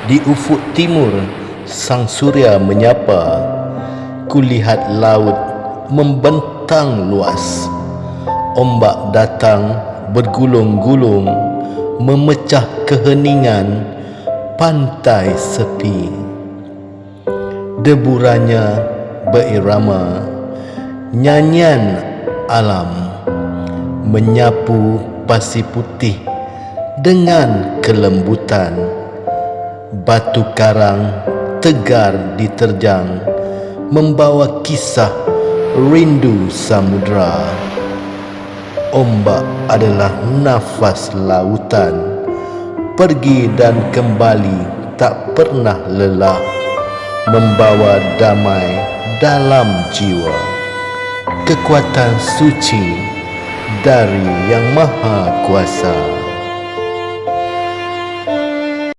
Di ufuk timur, sang surya menyapa. Kulihat laut membentang luas. Ombak datang bergulung-gulung, memecah keheningan pantai sepi. Deburannya berirama, nyanyian alam menyapu pasir putih dengan kelembutan. Batu karang tegar diterjang, membawa kisah rindu samudra. Ombak adalah nafas lautan, pergi dan kembali tak pernah lelah, membawa damai dalam jiwa. Kekuatan suci dari Yang Maha Kuasa.